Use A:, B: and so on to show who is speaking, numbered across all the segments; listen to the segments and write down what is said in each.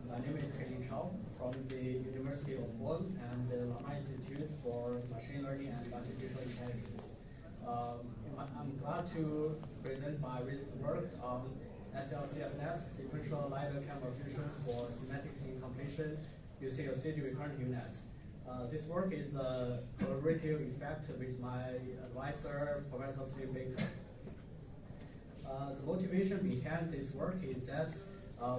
A: My name is Kelly Chao from the University of Bonn and the Lama Institute for Machine Learning and Artificial Intelligence. I'm glad to present my recent work on SLCF-Net, sequential LiDAR camera fusion for semantic scene completion using a 3D recurrent UNet. This work is a collaborative effect with my advisor, Professor Steve Baker. The motivation behind this work is that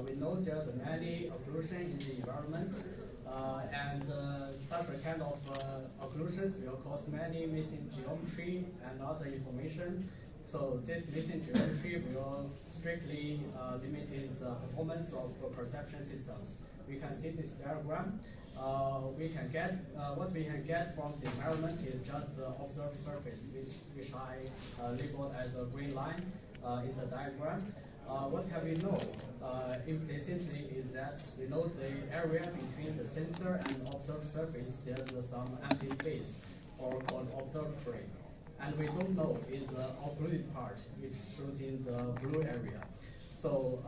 A: we know there's many occlusions in the environment, and such a kind of occlusions will cause many missing geometry and other information. So this missing geometry will strictly limit the performance of perception systems. We can see this diagram. We can get what we can get from the environment is just the observed surface, which I labeled as a green line in the diagram. What have we know implicitly is that we know the area between the sensor and observed surface, there's some empty space, or called observed frame. And we don't know is the occluded part, which shows in the blue area. So,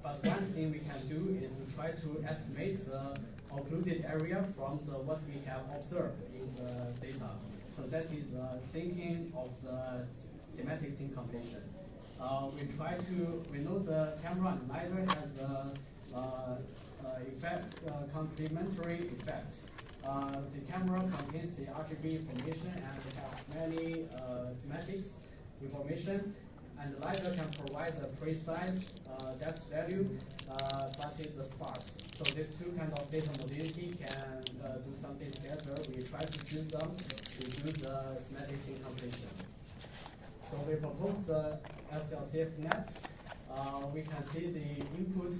A: but one thing we can do is to try to estimate the occluded area from what we have observed in the data. So that is thinking of the semantic scene completion. We know the camera and LiDAR has complementary effect. The camera contains the RGB information and have many semantics information, and the LiDAR can provide a precise depth value, but it's sparse. So these two kind of data modality can do something together. We try to fuse them to do the semantic scene completion. So we propose the SLCF-Net. We can see the input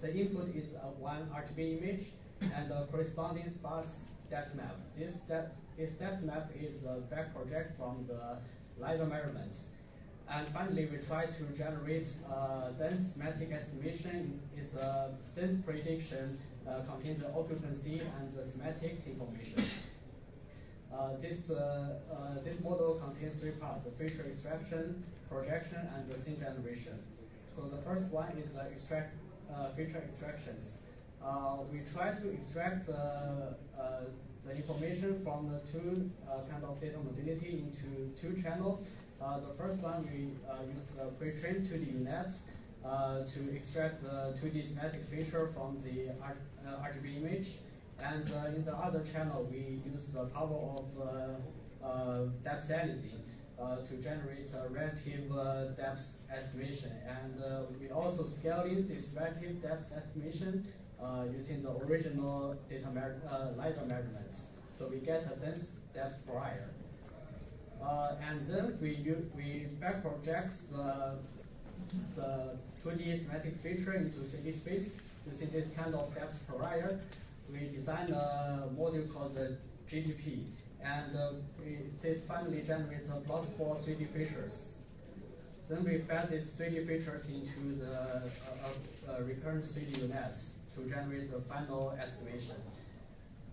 A: the input is one RGB image and the corresponding sparse depth map. This depth map is a back project from the LiDAR measurements. And finally, we try to generate dense semantic estimation. Is a dense prediction contains the occupancy and the semantics information. This model contains three parts: the feature extraction, projection, and the scene generation. So the first one is the feature extractions. We try to extract the information from the two kind of data modality into two channels. The first one we use pre-trained 2D UNet to extract the 2D semantic feature from the RGB image. And in the other channel, we use the power of depth analysis to generate a relative depth estimation. And we also scale in this relative depth estimation using the original LiDAR measurements. So we get a dense depth prior. And then we back project the 2D semantic feature into 3D space using this kind of depth prior. We designed a module called the GDP, and this finally generates plausible 3D features. Then we fed these 3D features into the recurrent 3D UNet to generate the final estimation.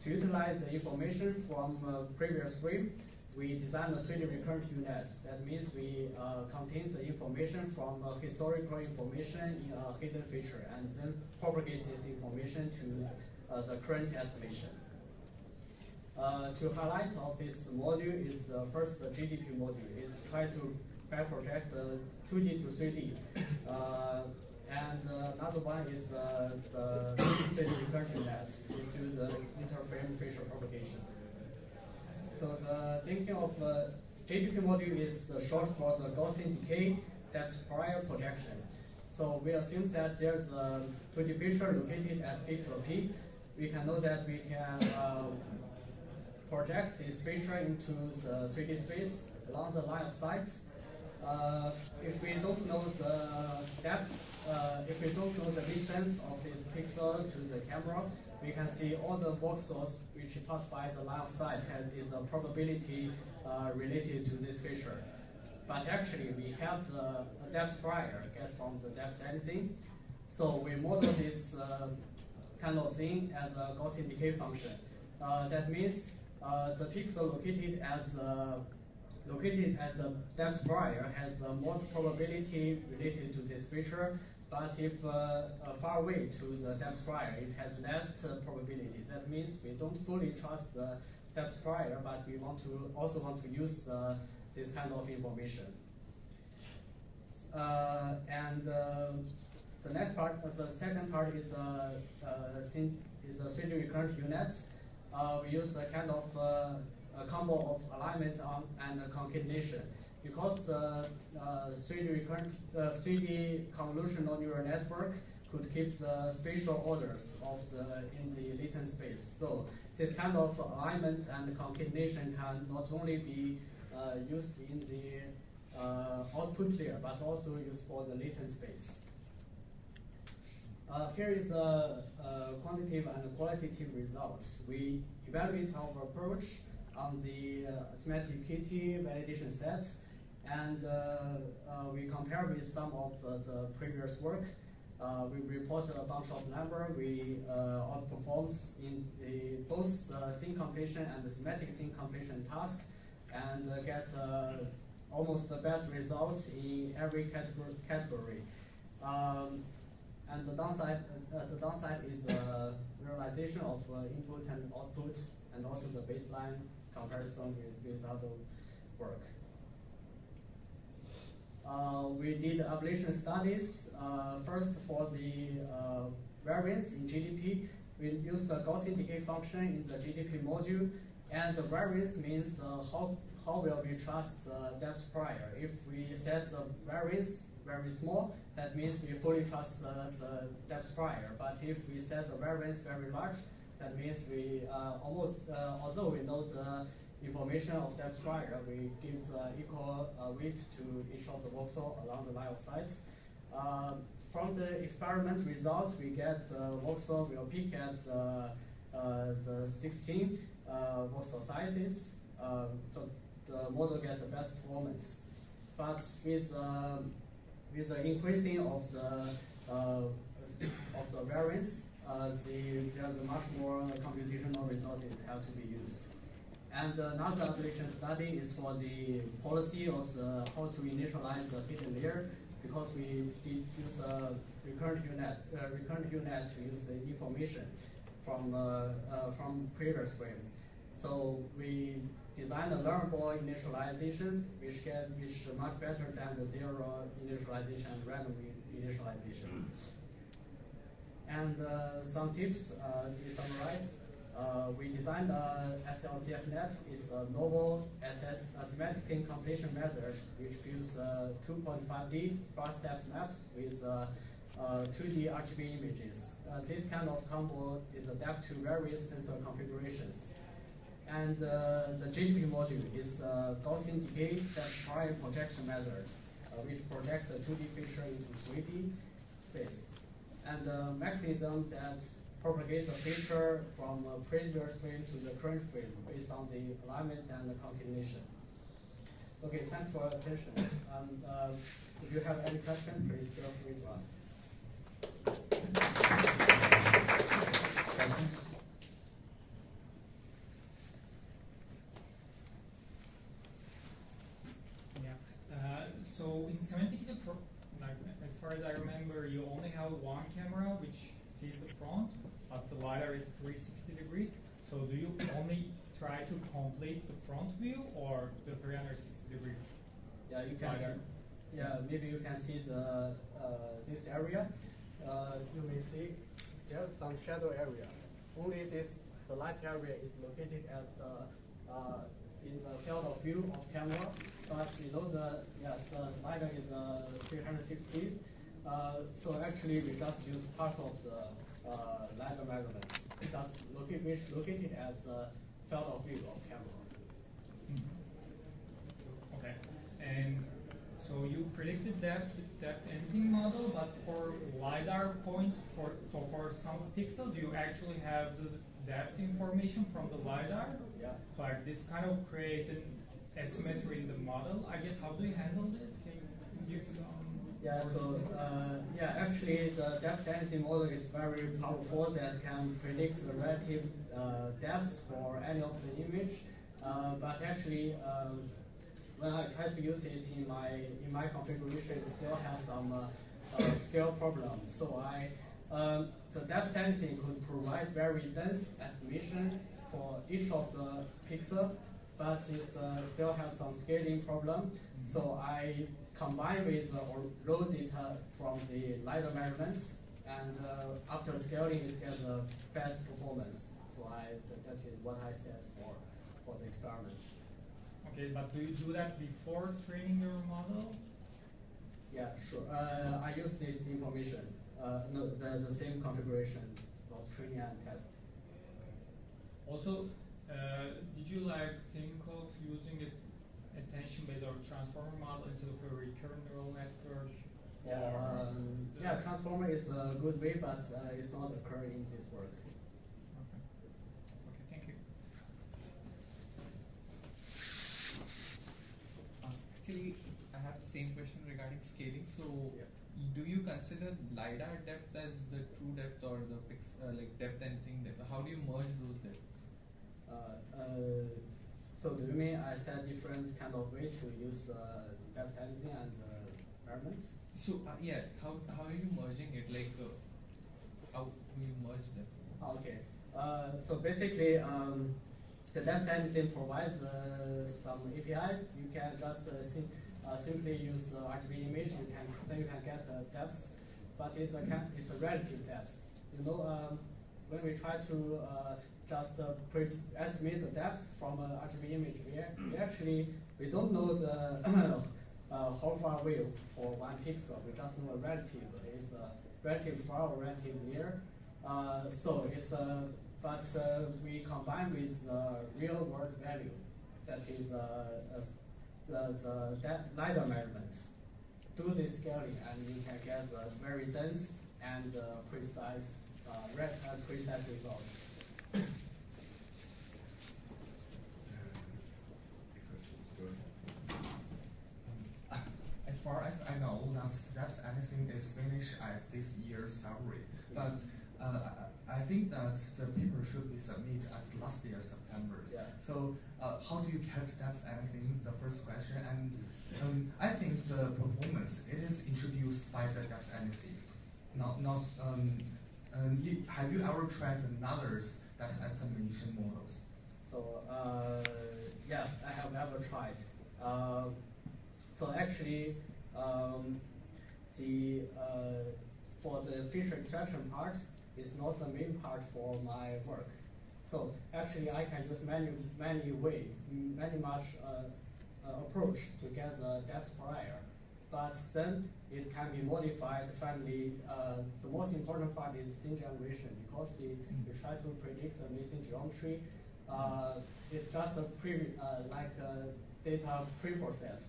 A: To utilize the information from previous frame, we designed a 3D recurrent UNet. That means we contain the information from historical information in a hidden feature, and then propagate this information to the current estimation. To highlight of this module is first the GDP module. Is try to back project 2D to 3D. And another one is the 3D recurrent UNet into the interframe feature propagation. So the thinking of GDP module is the short for the Gaussian-decay Depth-prior Projection. So we assume that there's a 2D feature located at pixel P. We can know that we can project this feature into the 3D space along the line of sight. If we don't know the depth, if we don't know the distance of this pixel to the camera, we can see all the voxels which pass by the line of sight is a probability related to this feature. But actually, we have the depth prior get from the depth anything. So we model this kind of thing as a Gaussian decay function. That means the pixel located as a depth prior has the most probability related to this feature But if far away to the depth-prior, it has less probability. That means we don't fully trust the depth-prior, but we also want to use this kind of information. The next part, the second part is a 3D recurrent unit. We use a kind of a combo of alignment and concatenation. Because the 3D convolutional neural network could keep the spatial orders in the latent space. So this kind of alignment and concatenation can not only be used in the output layer, but also used for the latent space. Here is the quantitative and qualitative results. We evaluate our approach on the SemanticKITTI validation set, and we compare with some of the previous work. We report a bunch of numbers. We outperforms in both scene completion and the semantic scene completion task, and get almost the best results in every category. And the downside is realization of input and output, and also the baseline comparison with other work. We did ablation studies. First, for the variance in GDP, we used the Gaussian-decay function in the GDP module, and the variance means how will we trust the depth-prior. If we set the variance very small, that means we fully trust the depth-prior. But if we set the variance very large, that means we although we know the information of depth-prior, we give the equal weight to each of the voxel along the line of sight. From the experiment result, we get the voxel will peak at the 16 voxel sizes. So the model gets the best performance. But with the increasing of the variance, there's a much more computational result that have to be used. And another ablation study is for the policy of how to initialize the hidden layer, because we did use a recurrent unit to use the information from previous frame. So we designed a learnable initializations, which are much better than the zero initialization and random initialization. And some tips we summarize. We designed SLCF-Net. It's a novel semantic scene completion method which fused 2.5D sparse depth maps with 2D RGB images. This kind of combo is adapted to various sensor configurations. And the GDP module is a Gaussian-decay Depth-prior Projection method, which projects a 2D feature into 3D space. And the mechanism that propagate the feature from a previous frame to the current frame based on the alignment and the concatenation. Okay, thanks for your attention. And if you have any question, please feel free to ask.
B: Questions?
C: Yeah. So in SemanticKITTI, as far as I remember, you only have one camera which sees the front, but the LiDAR is 360 degrees. So do you only try to complete the front view or the 360 degree?
A: Yeah, you can. See, yeah, maybe you can see the this area. You may see there's some shadow area. Only the light area is located at in the field of view of camera. But below the LiDAR is 360. So actually, we just use part of the LiDAR measurements. Just located as the field of view of camera.
C: Mm-hmm. Okay. And so you predicted depth with depth anything model, but for LiDAR points, for some pixels, you actually have the depth information from the LiDAR.
A: Yeah.
C: So like this kind of creates an asymmetry in the model. I guess, how do you handle this? Can you give some?
A: Yeah, so actually the depth density model is very powerful that can predict the relative depth for any of the image. But actually, when I try to use it in my configuration, it still has some scale problem. So the depth sensing could provide very dense estimation for each of the pixel, but it still have some scaling problem. So I combine with raw data from the LiDAR measurements, and after scaling, it gets the best performance. So that is what I set for the experiments.
C: Okay, but do you do that before training your model?
A: Yeah, sure. I use this information. No, the same configuration for training and test.
C: Also, did you think of using a attention-based or transformer model instead of a recurrent neural network?
A: Yeah, transformer is a good way, but it's not occurring in this work.
C: Okay, thank you.
B: Actually, I have the same question regarding scaling. So, do you consider LiDAR depth as the true depth or the depth anything depth? How do you merge those depths?
A: So do you mean I said different kind of way to use depth sensing and measurements?
B: So yeah, how are you merging it? How do you merge them?
A: Okay. So basically, the depth sensing provides some API. You can just simply use RGB image. Then you can get depth, but it's a relative depth. You know, when we try to just estimate the depth from an RGB image, we don't know the how far away for one pixel. We just know a relative. It's relative far or relative near. So it's but we combine with real world value. That is the LiDAR measurement. Do this scaling, and you can get a very dense and precise results.
D: As far as I know, that depth anything is finished as this year's February. But I think that the paper should be submitted as last year September.
A: Yeah.
D: So how do you get depth anything? The first question, and I think the performance it is introduced by the depth anything. Have you ever tried another depth estimation models?
A: So yes, I have ever tried. So actually, for the feature extraction part, is not the main part for my work. So actually, I can use many much approach to get the depth prior. But then it can be modified. Finally, the most important part is scene generation, because you try to predict the missing geometry. It's just a data pre-process.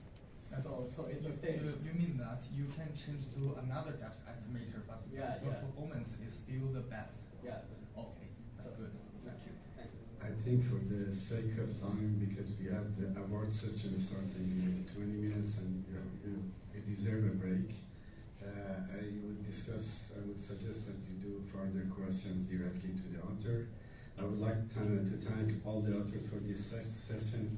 A: So it's the same.
D: You mean that you can change to another depth estimator, but your performance is still the best?
A: Yeah.
D: Okay, that's good. Thank you.
A: Thank you.
E: I think for the sake of time, because we have the award session starting in 20 minutes and you deserve a break, I would suggest that you do further questions directly to the author. I would like to thank all the authors for this session.